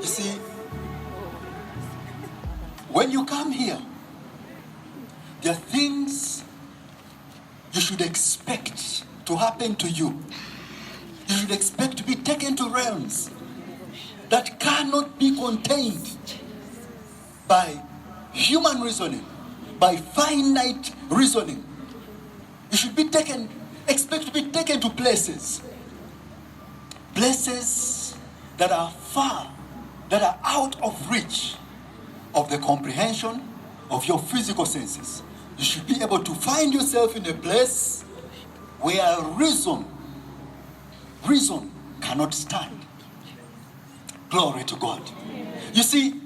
You see, when you come here, there are things you should expect to happen to you. You should expect to be taken to realms that cannot be contained by human reasoning, by finite reasoning. You should be taken, expect to be taken to places that are far, that are out of reach of the comprehension of your physical senses. You should be able to find yourself in a place where reason cannot stand. Glory to God. You see,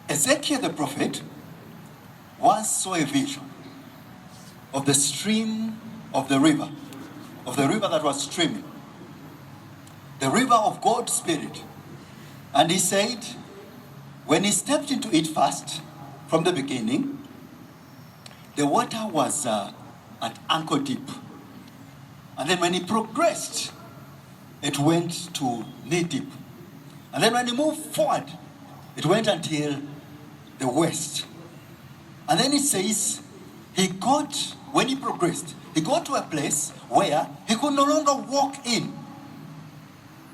Ezekiel the prophet once saw a vision of the stream of the river that was streaming, the river of God's Spirit. And he said, when he stepped into it first, from the beginning, the water was at ankle deep. And then when he progressed, it went to knee deep. And then when he moved forward, it went until the waist. And then it says, when he progressed, he got to a place where he could no longer walk in,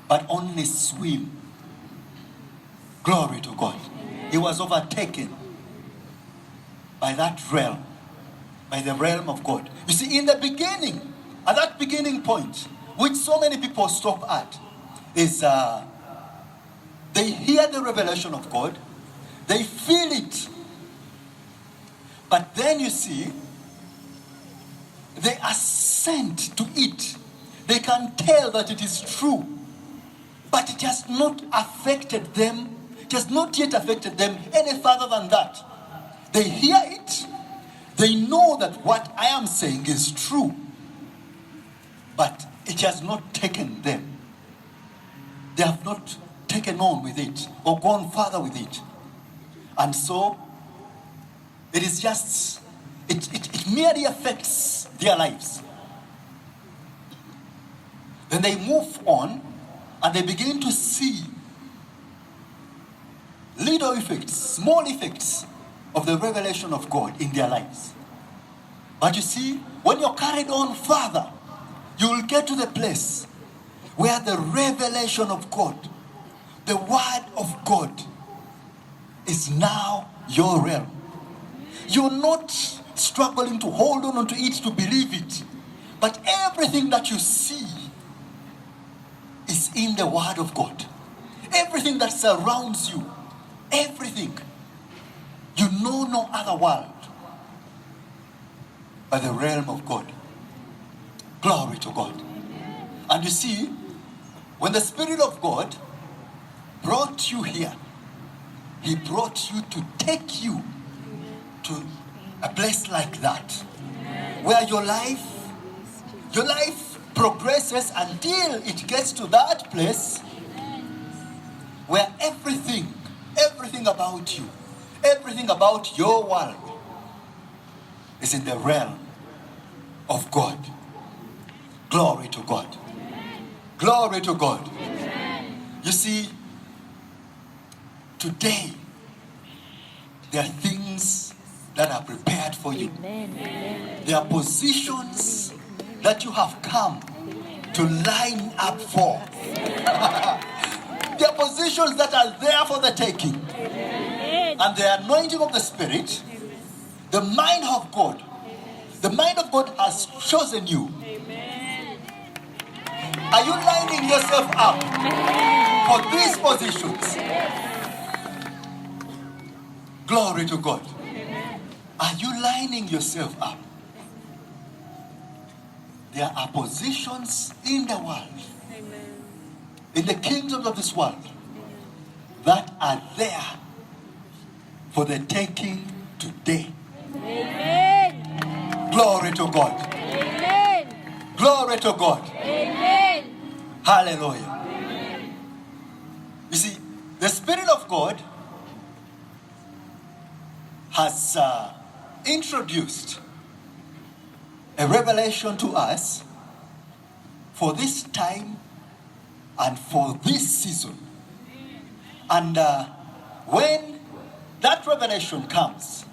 but only swim. Glory to God. He was overtaken by that realm, by the realm of God. You see, in the beginning, at that beginning point, which so many people stop at, is they hear the revelation of God, they feel it, but then you see, they assent to it. They can tell that it is true, but it has not affected them. It has not yet affected them any further than that. They hear it. They know that what I am saying is true, but it has not taken them. They have not taken on with it or gone further with it. And so, it is just, it merely affects their lives. Then they move on and they begin to see little effects, small effects of the revelation of God in their lives. But you see, when you're carried on further, you will get to the place where the revelation of God, the word of God, is now your realm. You're not struggling to hold on to it, to believe it, but everything that you see is in the word of God. Everything that surrounds you, everything. You know no other world but the realm of God. Glory to God. And you see, when the Spirit of God brought you here, He brought you to take you to a place like that, where your life progresses until it gets to that place where everything about you, everything about your world is in the realm of God. Glory to God. Glory to God. You see, today there are things that are prepared for you. There are positions that you have come to line up for. There are positions that are there for the taking. And the anointing of the Spirit, the mind of God has chosen you. Are you lining yourself up for these positions? Glory to God. Are you lining yourself up? There are positions in the world, in the kingdoms of this world, that are there for the taking today. Amen. Glory to God. Amen. Glory to God. Amen. Hallelujah. Amen. You see, the Spirit of God has introduced a revelation to us for this time and for this season. And when that revelation comes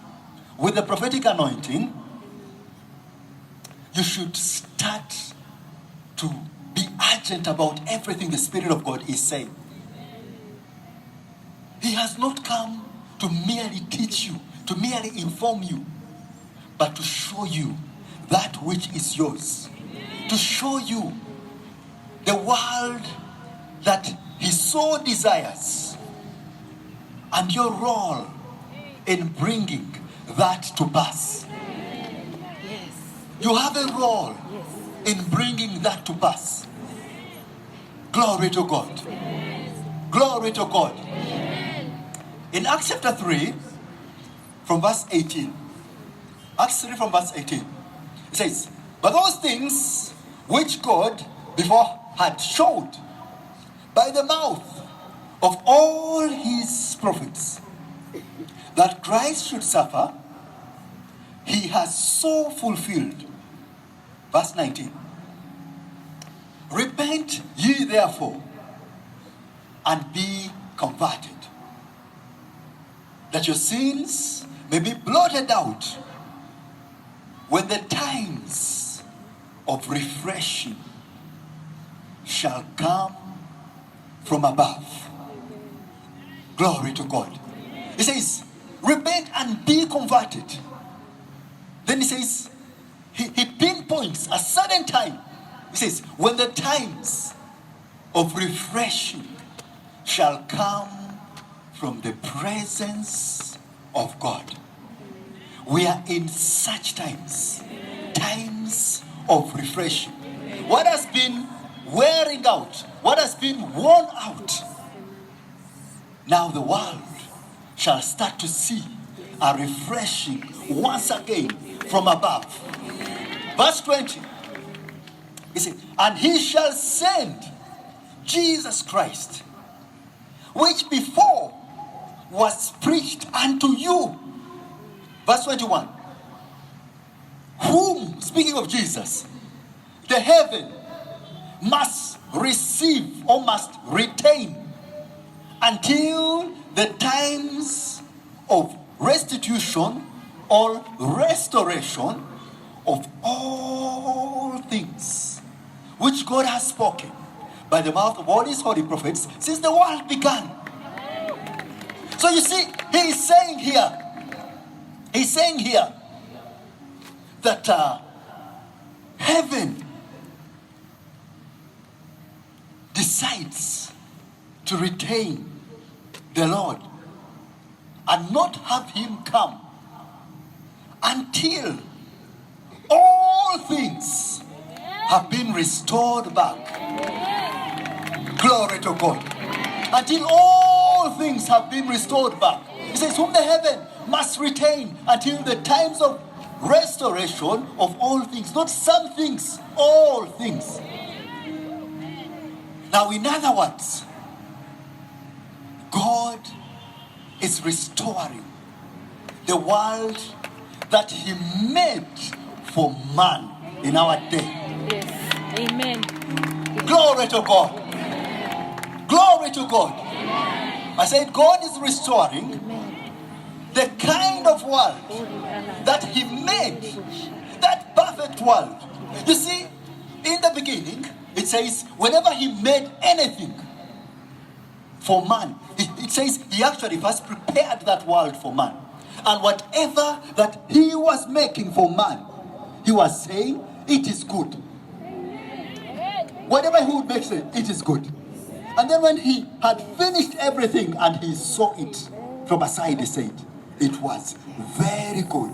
with the prophetic anointing, you should start to be urgent about everything the Spirit of God is saying. He has not come to merely teach you, to merely inform you, but to show you that which is yours. To show you the world that He so desires, and your role in bringing that to pass. Yes. You have a role in bringing that to pass. Glory to God. Glory to God. In Acts chapter 3, from verse 18, Acts 3 from verse 18, it says, "But those things which God before had showed by the mouth of all His prophets, that Christ should suffer, He has so fulfilled." Verse 19, "Repent ye therefore, and be converted, that your sins may be blotted out, when the times of refreshing shall come from above." Glory to God. He says, repent and be converted. Then he says, he pinpoints a certain time. He says, when the times of refreshing shall come from the presence of God. We are in such times, times of refreshing. What has been wearing out, what has been worn out, now the world shall start to see a refreshing once again from above. Verse 20, he said, "And He shall send Jesus Christ, which before was preached unto you." Verse 21, "Whom," speaking of Jesus, "the heaven must receive or must retain until the times of restitution or restoration of all things, which God has spoken by the mouth of all His holy prophets since the world began." So you see, He's saying here that heaven decides to retain the Lord and not have Him come until all things have been restored back. Glory to God. Until all things have been restored back. He says, "Whom the heaven must retain until the times of restoration of all things." Not some things, all things. Now, in other words, God is restoring the world that He made for man in our day. Yes. Amen. Glory to God. Glory to God. I said God is restoring the kind of world that He made, that perfect world. You see, in the beginning, it says, whenever He made anything for man, it says He actually first prepared that world for man. And whatever that He was making for man, He was saying, it is good. Whatever He would make, it is good. And then when He had finished everything and He saw it from aside, He said, it was very good.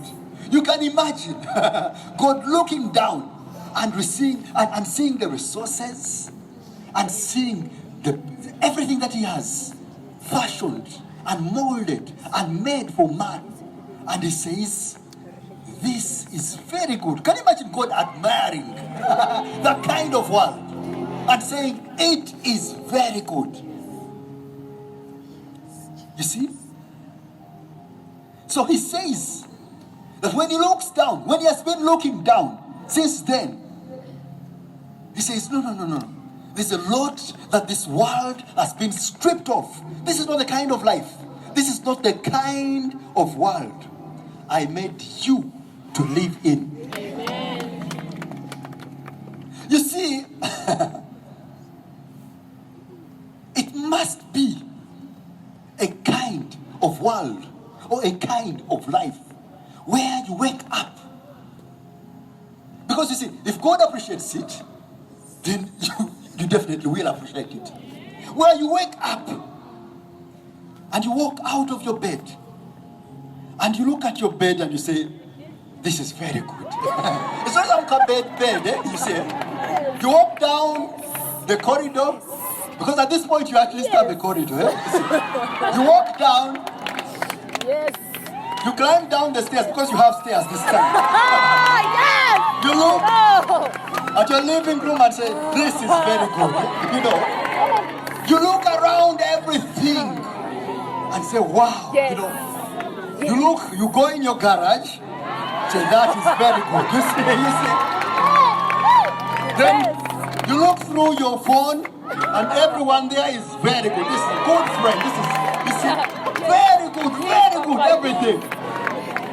You can imagine God looking down and seeing the resources and seeing everything that He has fashioned and molded and made for man. And He says, this is very good. Can you imagine God admiring that kind of world and saying, it is very good? You see? So He says that when He looks down, when He has been looking down since then, He says, no. There's a lot that this world has been stripped of. This is not the kind of life. This is not the kind of world I made you to live in. Amen. You see, it must be a kind of world or a kind of life where you wake up. Because you see, if God appreciates it, then you definitely will appreciate it. Where you wake up and you walk out of your bed and you look at your bed and you say, this is very good. It's not like a bed, you say. You walk down the corridor, because at this point you at least have a corridor. You walk down, Yes. you climb down the stairs because you have stairs this time. Yes. You look Oh. at your living room and say, this is very good. You look around everything and say, wow. Yes. You go in your garage, say, that is very good. Then you look through your phone and everyone there is very good. This is a good friend. This is very good, everything.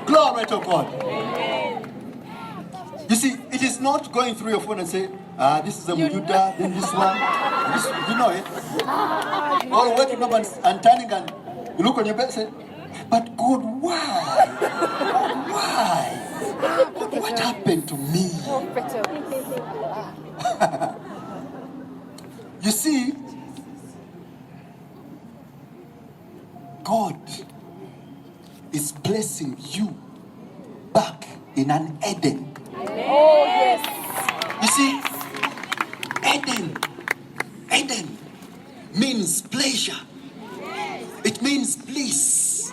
Glory to God. You see, it is not going through your phone and say, this is a Muyuda, then this one. You know it. Or waking up and turning and you look on your bed and say, but God, why? Why? What happened to me? You see, God is placing you back in an Eden. Oh, yes. You see, Eden means pleasure. It means bliss.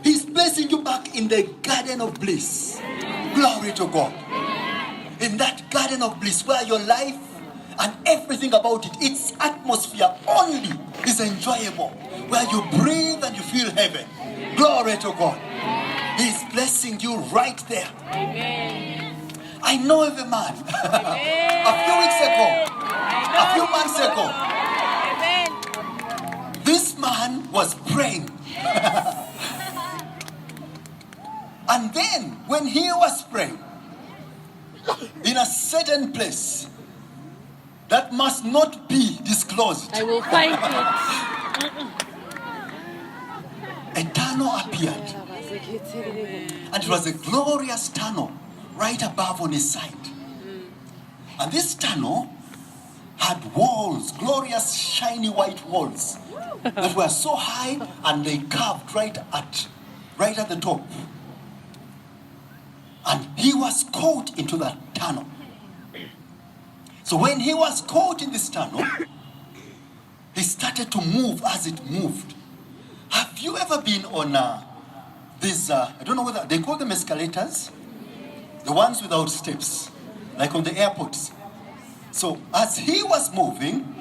He's placing you back in the garden of bliss. Glory to God. In that garden of bliss where your life and everything about it, its atmosphere only is enjoyable. Where you breathe and you feel heaven. Glory to God. He's blessing you right there. Amen. I know of a man a few weeks ago, a few months ago. This man was praying. And then when he was praying in a certain place that must not be disclosed, I will find it. a tunnel appeared. And it was a glorious tunnel right above on his side. And this tunnel had walls, glorious shiny white walls that were so high and they curved right at the top. And he was caught into that tunnel. So when he was caught in this tunnel, he started to move as it moved. Have you ever been on these, I don't know whether, they call them escalators? The ones without steps, like on the airports. So as he was moving,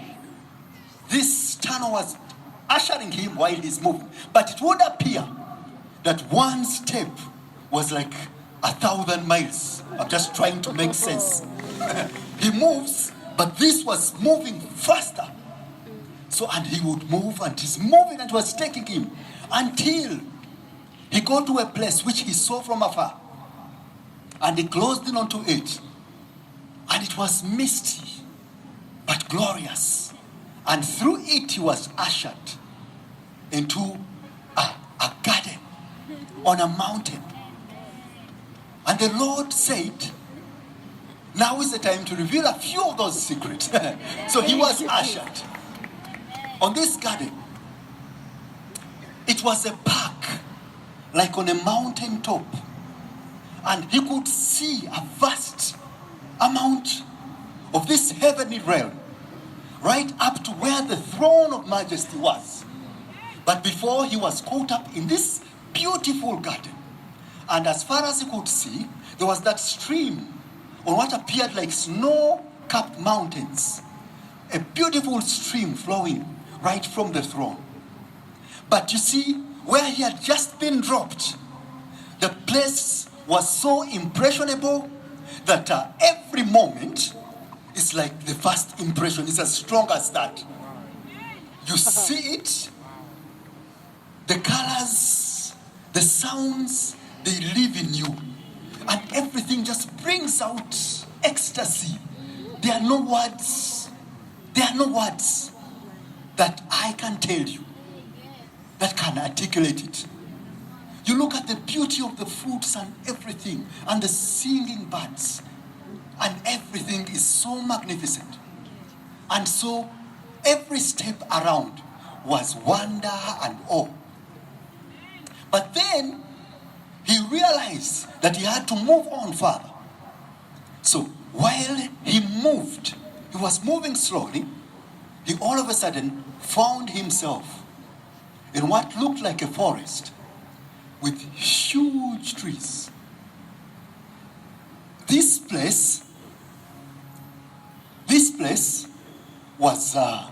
this tunnel was ushering him while he's moving. But it would appear that one step was like 1,000 miles. I'm just trying to make sense. He moves, but this was moving faster. So, and he would move, and he's moving, and it was taking him until he got to a place which he saw from afar. And he closed in onto it. And it was misty, but glorious. And through it, he was ushered into a garden on a mountain. And the Lord said, now is the time to reveal a few of those secrets. So he was ushered on this garden. It was a park, like on a mountain top. And he could see a vast amount of this heavenly realm, right up to where the throne of majesty was. But before, he was caught up in this beautiful garden. And as far as he could see, there was that stream on what appeared like snow-capped mountains. A beautiful stream flowing right from the throne. But you see, where he had just been dropped, the place was so impressionable that every moment It's like the first impression. It's as strong as that. You see it, the colors, the sounds, they live in you. And everything just brings out ecstasy. There are no words. There are no words that I can tell you that can articulate it. You look at the beauty of the fruits and everything, and the singing birds, and everything is so magnificent. And so every step around was wonder and awe. But then he realized that he had to move on further. So while he moved, he was moving slowly, he all of a sudden found himself in what looked like a forest with huge trees. This place was, I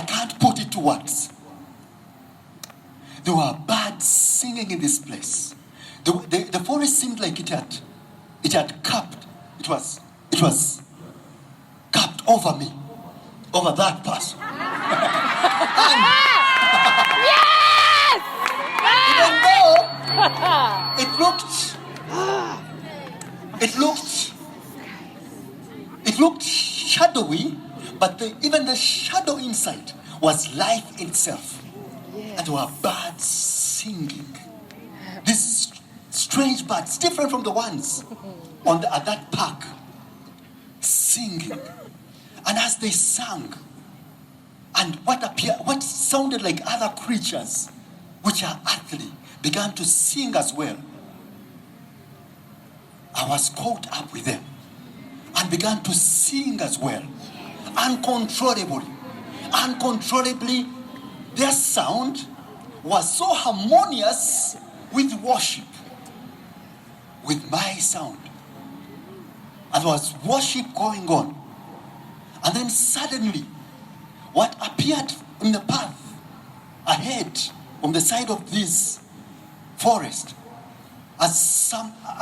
can't put it to words. There were birds singing in this place. The forest seemed like it had cupped. It was cupped over me, over that person. And even though it looked shadowy, but even the shadow inside was life itself. And there were birds singing. These strange birds, different from the ones at that park, singing. And as they sang, and what sounded like other creatures, which are earthly, began to sing as well, I was caught up with them and began to sing as well, uncontrollably. Their sound was so harmonious with worship, with my sound. And there was worship going on. And then suddenly, what appeared in the path ahead on the side of this forest, a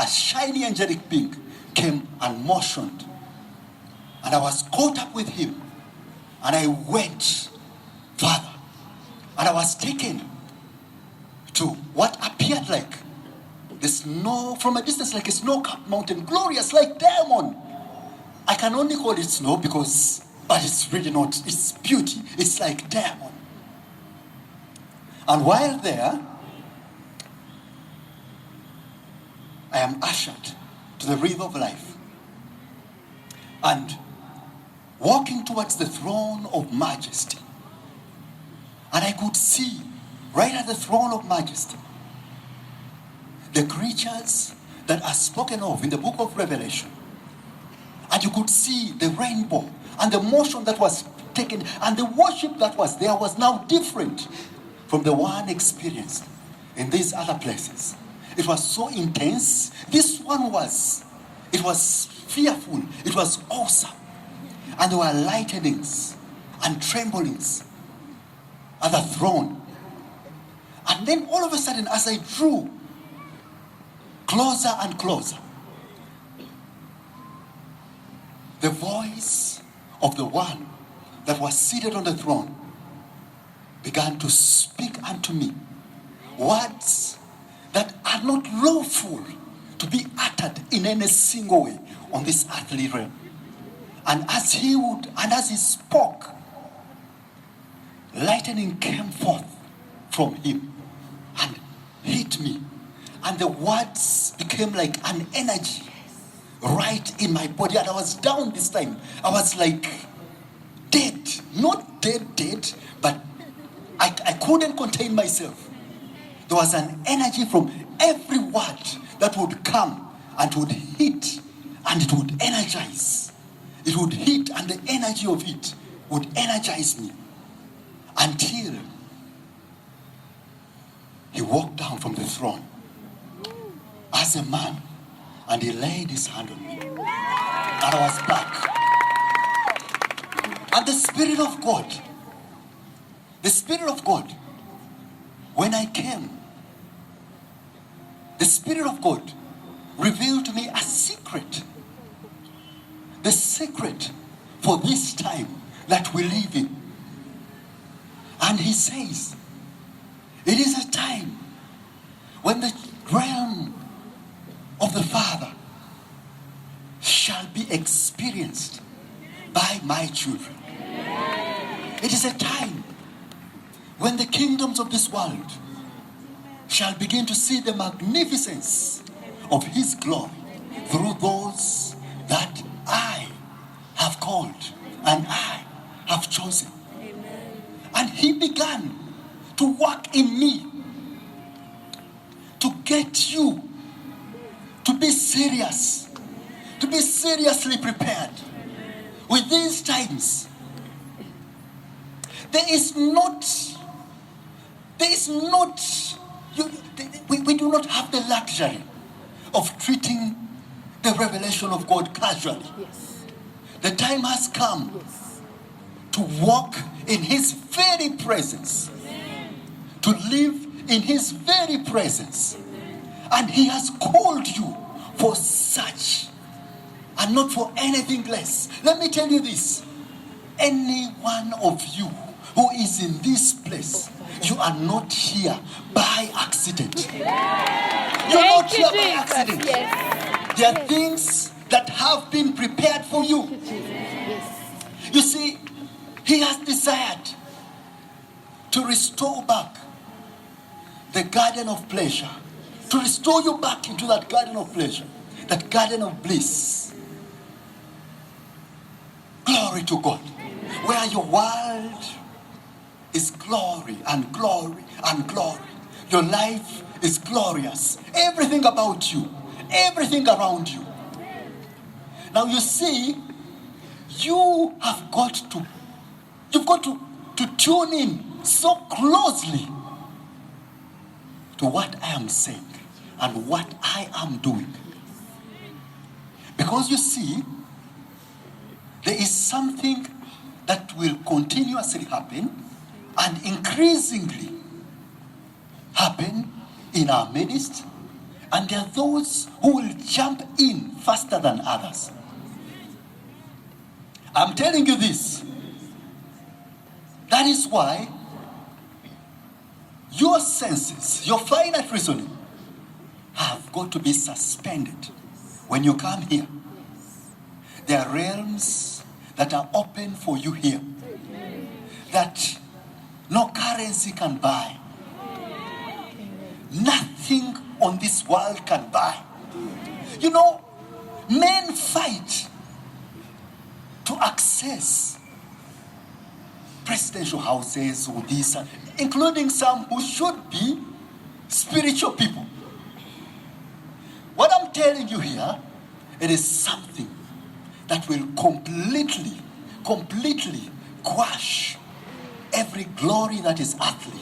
shiny angelic being came and motioned. And I was caught up with him. And I went further. And I was taken to what appeared like the snow, from a distance, like a snow-capped mountain, glorious like diamond. I can only call it snow but it's really not. It's beauty. It's like diamond. And while there, I am ushered to the river of life and walking towards the throne of majesty. And I could see right at the throne of majesty the creatures that are spoken of in the book of Revelation. And you could see the rainbow and the motion that was taken, and the worship that was there was now different from the one experienced in these other places. It was so intense. This one was fearful. It was awesome. And there were lightnings and tremblings at the throne. And then all of a sudden, as I drew closer and closer, the voice of the one that was seated on the throne began to speak unto me words that are not lawful to be uttered in any single way on this earthly realm. And as he spoke, lightning came forth from him and hit me. And the words became like an energy right in my body. And I was down this time. I was like dead. Not dead, but I couldn't contain myself. There was an energy from every word that would come and would hit and it would energize. It would hit and the energy of it would energize me until he walked down from the throne as a man and he laid his hand on me. And I was back. And the Spirit of God, when I came, the Spirit of God revealed to me a secret the secret for this time that we live in. And he says, it is a time when the realm of the Father shall be experienced by my children. It is a time when the kingdoms of this world shall begin to see the magnificence of his glory through those that I have called and I have chosen. And he began to work in me to get you to be serious, to be seriously prepared with these times. We do not have the luxury of treating the revelation of God casually. Yes. The time has come Yes. to walk in his very presence, to live in his very presence. And he has called you for such and not for anything less. Let me tell you this. Any one of you who is in this place, you are not here by accident. You're not Thank you, here by Jesus. accident. Yes. There are things that have been prepared for you. Yes. You see, he has desired to restore back the garden of pleasure, to restore you back into that garden of pleasure, that garden of bliss. Glory to God. Where your world is glory and glory and glory. Your life is glorious. Everything about you, everything around you. Now you see, you've got to tune in so closely to what I am saying and what I am doing. Because you see, there is something that will continuously happen and increasingly happen in our midst, and there are those who will jump in faster than others. I'm telling you this. That is why your senses, your finite reasoning, have got to be suspended when you come here. There are realms that are open for you here that no currency can buy. Nothing on this world can buy. You know, men fight to access presidential houses or this, including some who should be spiritual people. What I'm telling you here, it is something that will completely quash every glory that is earthly.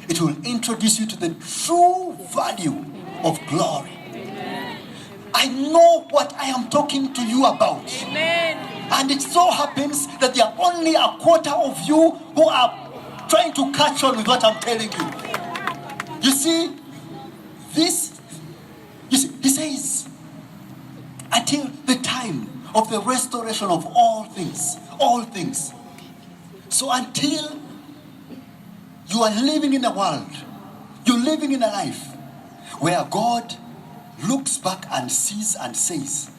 It will introduce you to the true value of glory. I know what I am talking to you about. Amen. And it so happens that there are only a quarter of you who are trying to catch on with what I'm telling you. You see, he says, until the time of the restoration of all things. So until you are living in a world, you're living in a life where God looks back and sees and says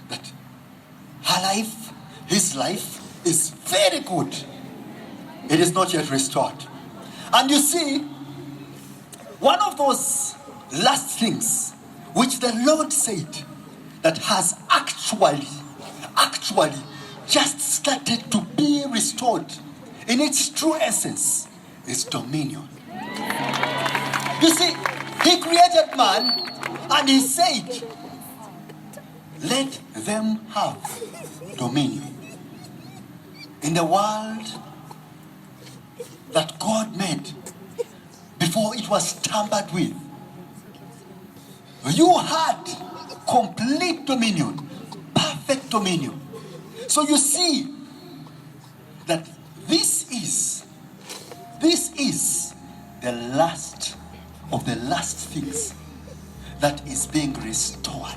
that her life, his life is very good. It is not yet restored. And you see, one of those last things which the Lord said that has actually just started to be restored in its true essence is dominion. You see, he created man and he said, let them have dominion. In the world that God made before it was tampered with, you had complete dominion, perfect dominion. So you see that this is the last of the last things that is being restored.